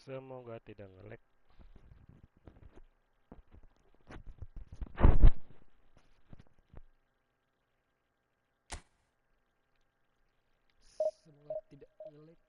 Semoga tidak nge-lag. Semoga tidak nge-lag.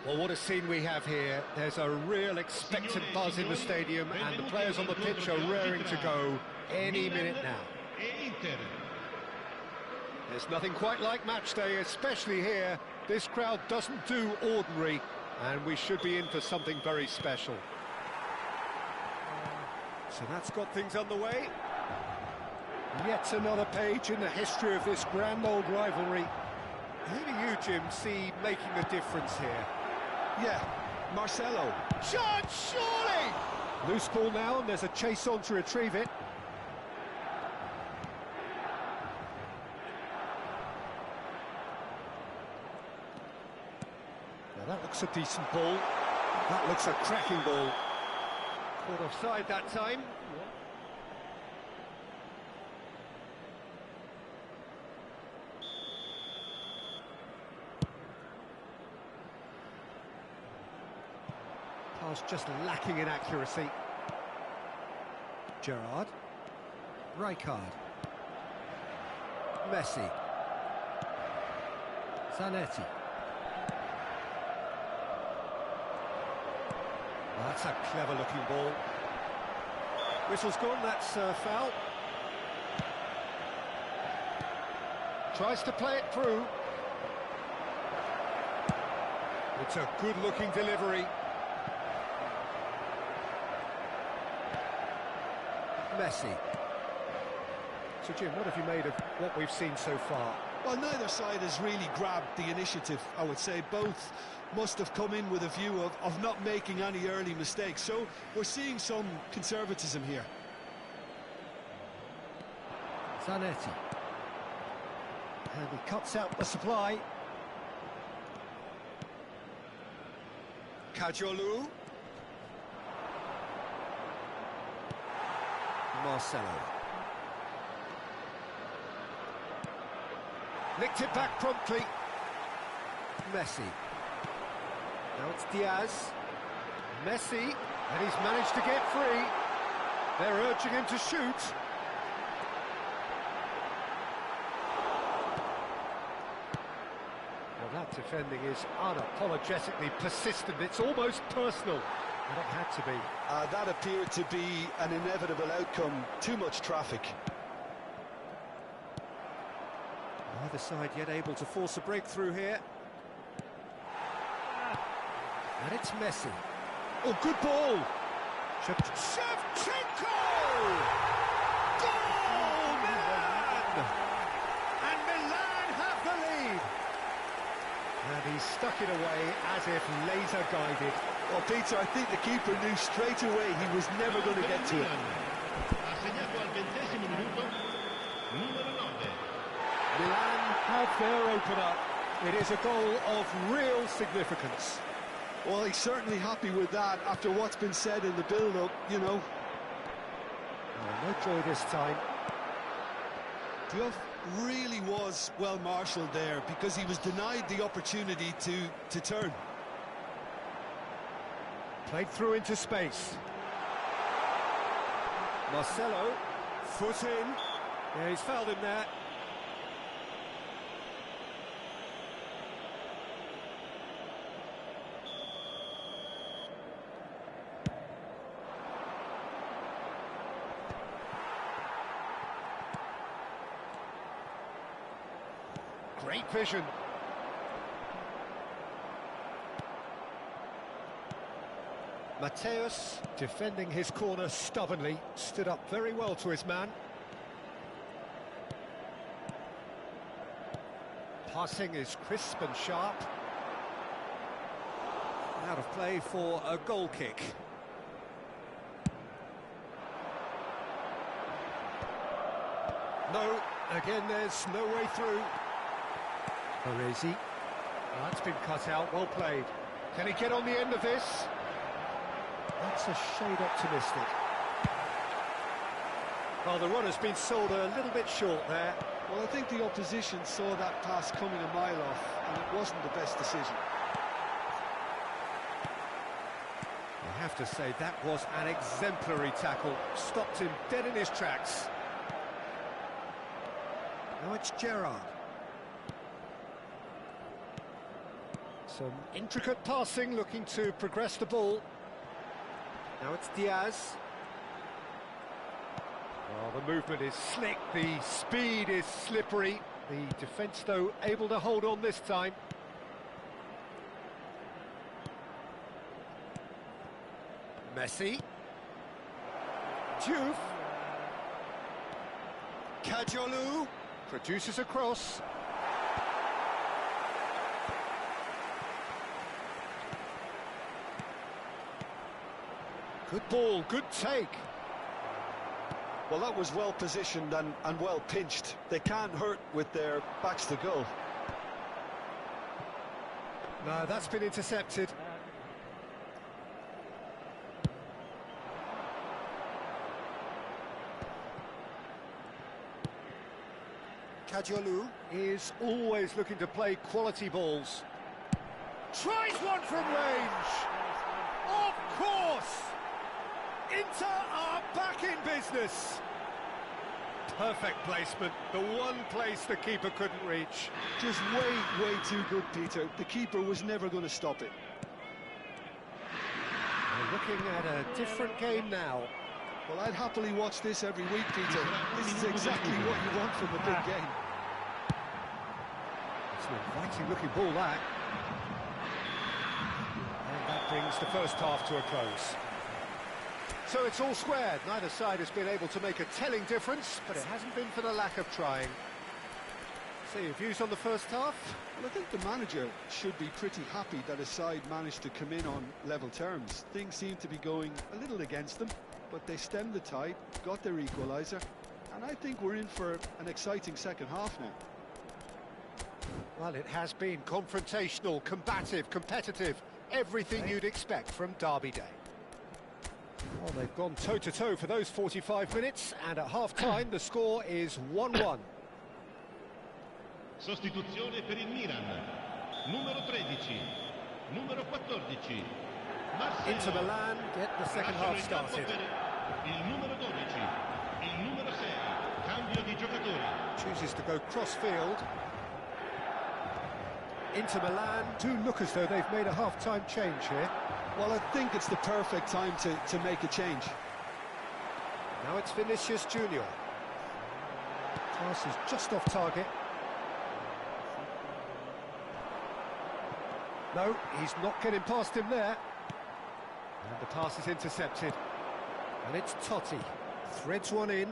Well, what a scene we have here. There's a real expectant buzz in the stadium and the players on the pitch are raring to go any minute now. There's nothing quite like match day, especially here. This crowd doesn't do ordinary, and we should be in for something very special. So that's got things underway. Yet another page in the history of this grand old rivalry. Who do you, Jim, see making a difference here? Yeah, Marcelo. Shot, surely! Loose ball now, and there's a chase on to retrieve it. Now that looks a decent ball. That looks a cracking ball. Caught offside that time. Pass just lacking in accuracy. Gerrard. Rijkaard. Messi. Zanetti. Well, that's a clever-looking ball. Whistle's gone, that's foul. Tries to play it through. It's a good-looking delivery. Messi. So, Jim, what have you made of what we've seen so far? Well, neither side has really grabbed the initiative, I would say. Both must have come in with a view of not making any early mistakes. So we're seeing some conservatism here. Zanetti. And he cuts out the supply. Kajolu. Marcelo. Nicked it back promptly. Messi. Now it's Diaz. Messi, and he's managed to get free. They're urging him to shoot. Well, that defending is unapologetically persistent. It's almost personal, and it had to be. That appeared to be an inevitable outcome. Too much traffic. Neither side yet able to force a breakthrough here. And it's Messi. Oh, good ball! Shevchenko! Goal! Milan! And Milan have the lead! And he stuck it away as if laser-guided. Well, Peter, I think the keeper knew straight away he was never going to get to it. Milan have their opener. It is a goal of real significance. Well, he's certainly happy with that after what's been said in the build-up, you know. Oh, no joy this time. Bluff really was well marshalled there because he was denied the opportunity to turn. Played through into space. Marcelo, foot in. Yeah, he's fouled him there. Great vision. Mateus, defending his corner stubbornly, stood up very well to his man. Passing is crisp and sharp. Out of play for a goal kick. No, again there's no way through. Parisi. That's been cut out, well played. Can he get on the end of this? That's a shade optimistic. Well, the runner's been sold a little bit short there. Well, I think the opposition saw that pass coming a mile off, and it wasn't the best decision. I have to say, that was an exemplary tackle. Stopped him dead in his tracks. Now it's Gerrard. Some intricate passing, looking to progress the ball. Now it's Diaz. Well, the movement is slick, the speed is slippery. The defence, though, able to hold on this time. Messi. Diouf. Kajolu produces a cross. Good ball, good take. Well, that was well positioned and well pinched. They can't hurt with their backs to goal. No, that's been intercepted. Kajolu is always looking to play quality balls. Tries one from range. Of course! Inter are back in business. Perfect placement, the one place the keeper couldn't reach. Just way too good, Peter. The keeper was never going to stop it. We're looking at a different game now. Well, I'd happily watch this every week, Peter. This is exactly what you want from a big game. It's an inviting-looking ball, that. And that brings the first half to a close. So it's all squared. Neither side has been able to make a telling difference, but it hasn't been for the lack of trying. So your views on the first half? Well, I think the manager should be pretty happy that his side managed to come in on level terms. Things seem to be going a little against them, but they stemmed the tide, got their equaliser, And I think we're in for an exciting second half now. Well, it has been confrontational, combative, competitive, everything you'd expect from Derby Day. Well, they've gone toe-to-toe for those 45 minutes, and at half-time the score is 1-1. Sostituzione per il Milan. Numero 13, numero 14. Inter Milan get the second half started. Il numero 12, il numero 6. Cambio di giocatori. Chooses to go cross-field. Inter Milan do look as though they've made a half-time change here. Well, I think it's the perfect time to make a change. Now it's Vinicius Junior. Pass is just off target. No, he's not getting past him there. And the pass is intercepted. And it's Totti. Threads one in.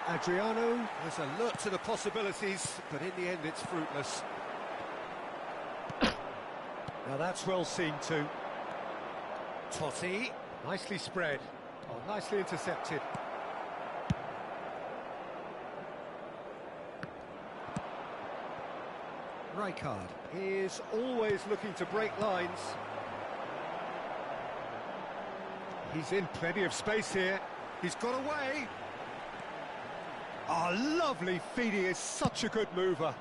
Adriano was alert to the possibilities, but in the end it's fruitless. Now that's well seen too. Totti, nicely spread. Oh, nicely intercepted. Rijkaard is always looking to break lines. He's in plenty of space here. He's got away. Oh, lovely feed. He is such a good mover.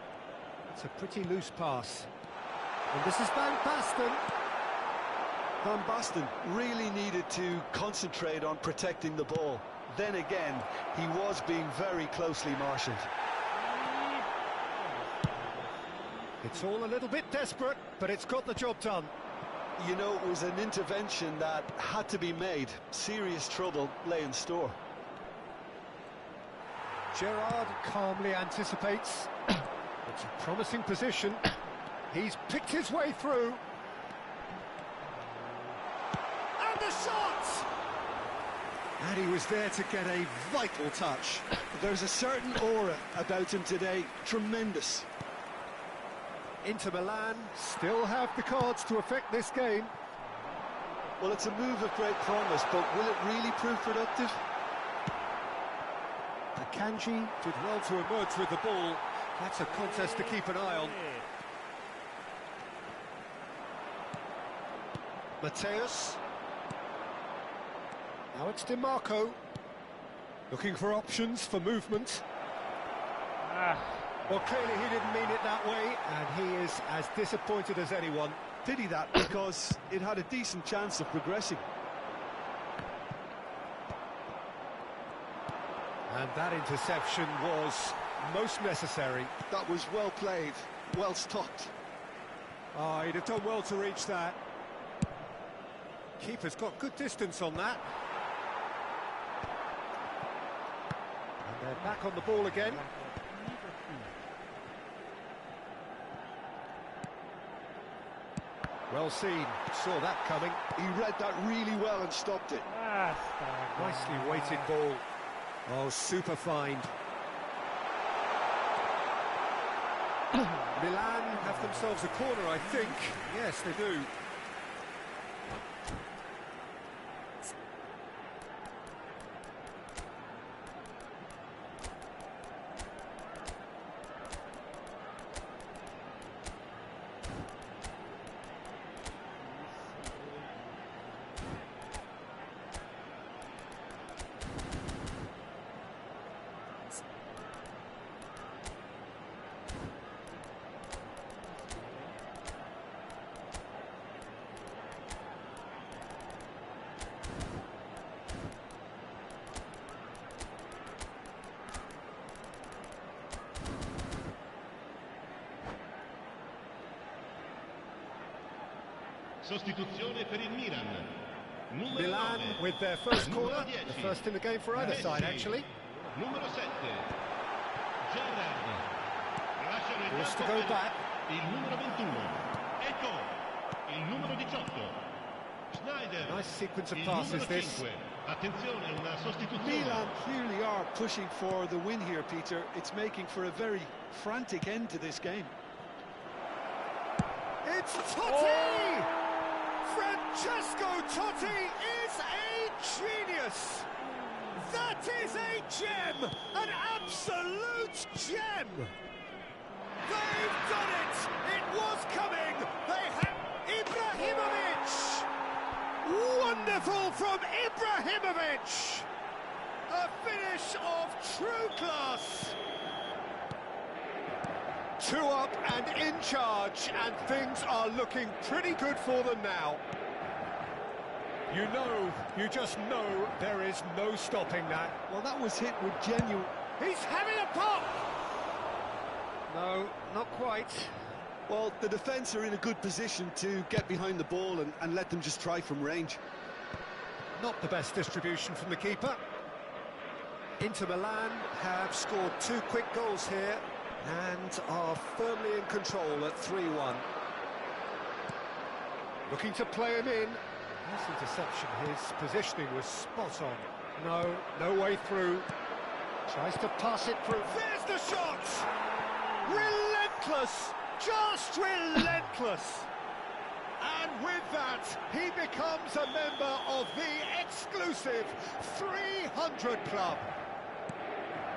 It's a pretty loose pass. And this is Van Basten. Van Basten really needed to concentrate on protecting the ball. Then again, he was being very closely marshalled. It's all a little bit desperate, but it's got the job done. You know, it was an intervention that had to be made. Serious trouble lay in store. Gerrard calmly anticipates. It's a promising position. He's picked his way through. And the shot! And he was there to get a vital touch. There's a certain aura about him today. Tremendous. Inter Milan still have the cards to affect this game. Well, it's a move of great promise, but will it really prove productive? Akanji did well to emerge with the ball. That's a contest to keep an eye on. Mateus. Now it's DiMarco. Looking for options for movement. Well, clearly he didn't mean it that way, and he is as disappointed as anyone. Pity that, because it had a decent chance of progressing. And that interception was most necessary. That was well played, well stopped. Oh, he'd have done well to reach that. Keeper's got good distance on that. And they're back on the ball again. Well seen, saw that coming. He read that really well and stopped it. Nicely weighted ball. Oh, super find. Milan have themselves a corner, I think. Yes, they do. Sostituzione per il Milan. Numero Milan 9. with their first corner, Numero 10. the first in the game for either side, actually. Numero 7. Gerrard. Lasciano il Wants to campo go per back. il numero 21. Ecco, il numero 18. Schneider. Nice sequence of Il passes, numero this. 5. Attenzione, una sostituzione. Milan clearly are pushing for the win here, Peter. It's making for a very frantic end to this game. It's Totti! Francesco Totti is a genius! That is a gem! An absolute gem! They've done it! It was coming! They have Ibrahimovic! Wonderful from Ibrahimovic! A finish of true class! 2 up and in charge, and things are looking pretty good for them now. You just know there is no stopping that. Well, that was hit with genuine... He's having a pop! No, not quite. Well, the defence are in a good position to get behind the ball and let them just try from range. Not the best distribution from the keeper. Inter Milan have scored 2 quick goals here and are firmly in control at 3-1. Looking to play him in. Nice interception, his positioning was spot on. No way through. Tries to pass it through. There's the shot! Relentless! Just relentless! And with that, he becomes a member of the exclusive 300 Club.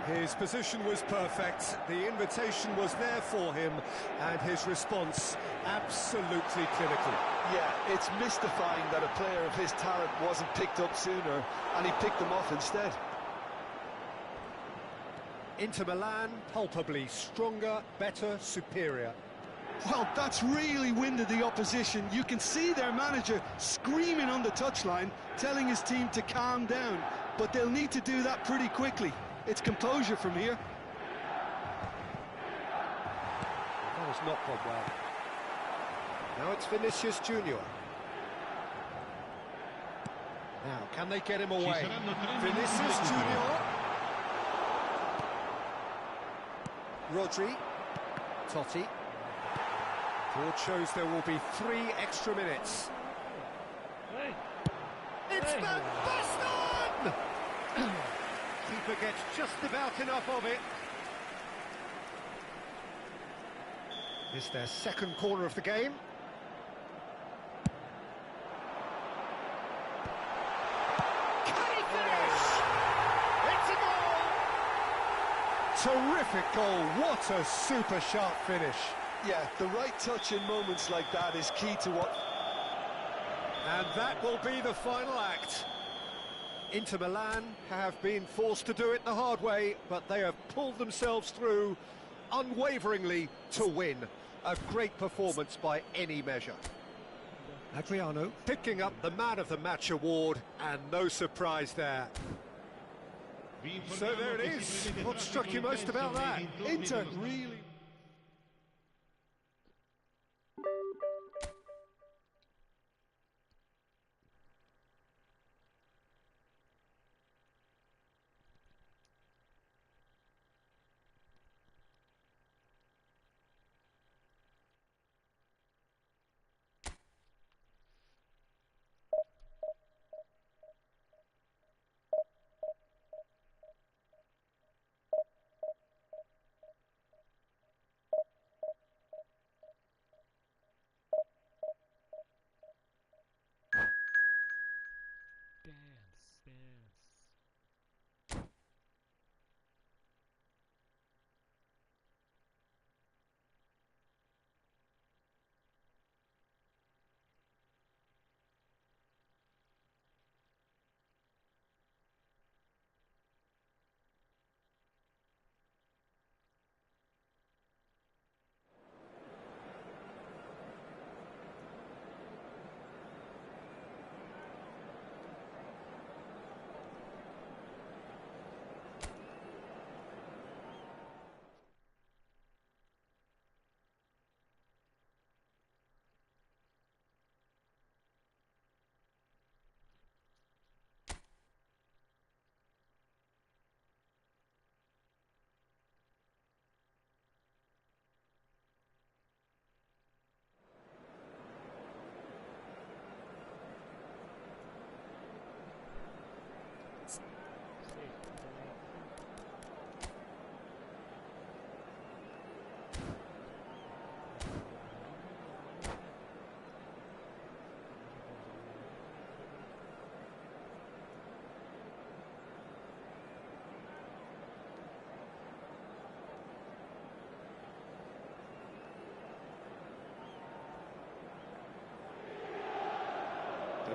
His position was perfect, the invitation was there for him, and his response absolutely clinical. Yeah, it's mystifying that a player of his talent wasn't picked up sooner, and he picked them off instead. Inter Milan, palpably stronger, better, superior. Well, that's really winded the opposition. You can see their manager screaming on the touchline, telling his team to calm down, but they'll need to do that pretty quickly. It's composure from here. That has not gone well. Now it's Vinicius Junior. Now, can they get him away? Vinicius Junior. Rodri. Totti. Board shows there will be 3 extra minutes. It's Van Basten! Keeper gets just about enough of it. It's their second corner of the game. Can he finish? It's a goal! Terrific goal, what a super sharp finish. Yeah, the right touch in moments like that is key to what... And that will be the final act. Inter Milan have been forced to do it the hard way, but they have pulled themselves through unwaveringly to win. A great performance by any measure. Adriano picking up the Man of the Match award, and no surprise there. So there it is. What struck you most about that? Inter really...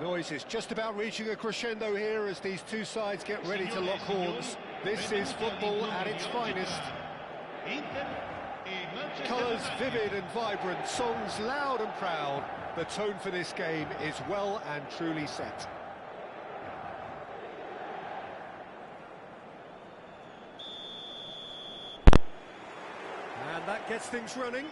The noise is just about reaching a crescendo here as these two sides get ready to lock horns. This is football at its finest. Colours vivid and vibrant, songs loud and proud. The tone for this game is well and truly set. And that gets things running.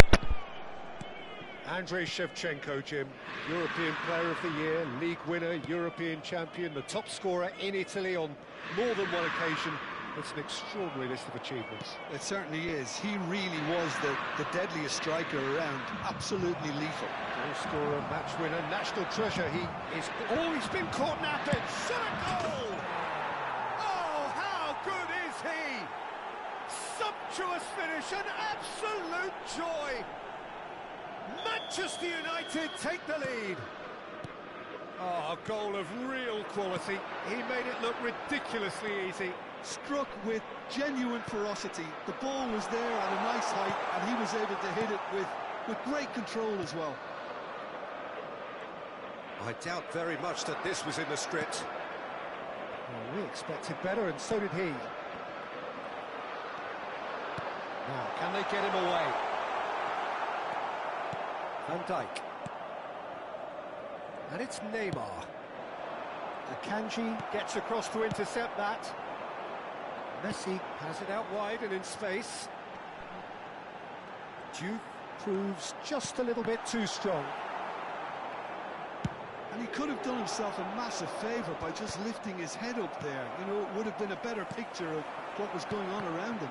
Andrei Shevchenko, Jim, European Player of the Year, League winner, European champion, the top scorer in Italy on more than one occasion. It's an extraordinary list of achievements. It certainly is. He really was the deadliest striker around. Absolutely lethal. Goal scorer, match winner, national treasure. He's been caught napping. Shot a goal! Oh, how good is he? Sumptuous finish, an absolute joy. Manchester United take the lead. Oh, a goal of real quality. He made it look ridiculously easy. Struck with genuine ferocity. The ball was there at a nice height, and he was able to hit it with great control as well. I doubt very much that this was in the script. Well, we expected better, and so did he. Now, can they get him away? Van Dijk. And it's Neymar. Akanji gets across to intercept that. Messi has it out wide and in space. Diouf proves just a little bit too strong. And he could have done himself a massive favour by just lifting his head up there. You know, it would have been a better picture of what was going on around him.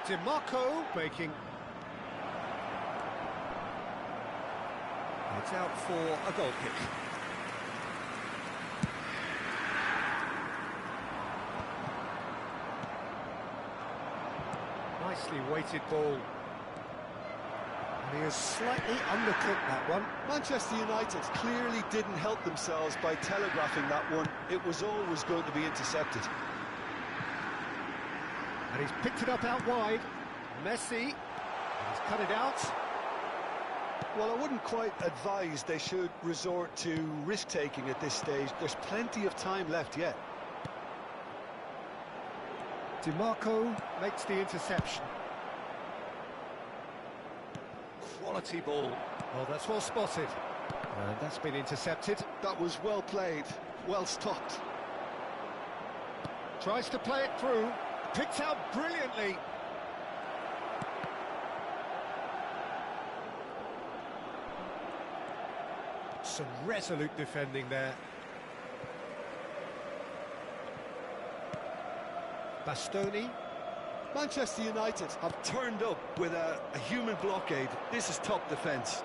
DiMarco making. It's out for a goal kick. Nicely weighted ball. And he has slightly undercooked that one. Manchester United clearly didn't help themselves by telegraphing that one. It was always going to be intercepted. And he's picked it up out wide. Messi, he's cut it out. Well, I wouldn't quite advise they should resort to risk-taking at this stage. There's plenty of time left yet. DiMarco makes the interception. Quality ball. Well, that's well spotted. And that's been intercepted. That was well played, well stopped. Tries to play it through. Picked out brilliantly. Some resolute defending there. Bastoni. Manchester United have turned up with a human blockade. This is top defence.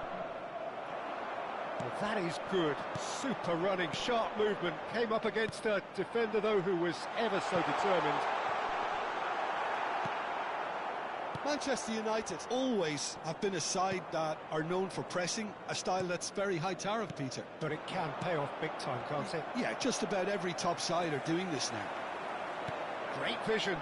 Well, that is good. Super running, sharp movement. Came up against a defender, though, who was ever so determined. Manchester United always have been a side that are known for pressing, a style that's very high tariff, Peter. But it can pay off big time, can't it? Yeah, just about every top side are doing this now. Great vision.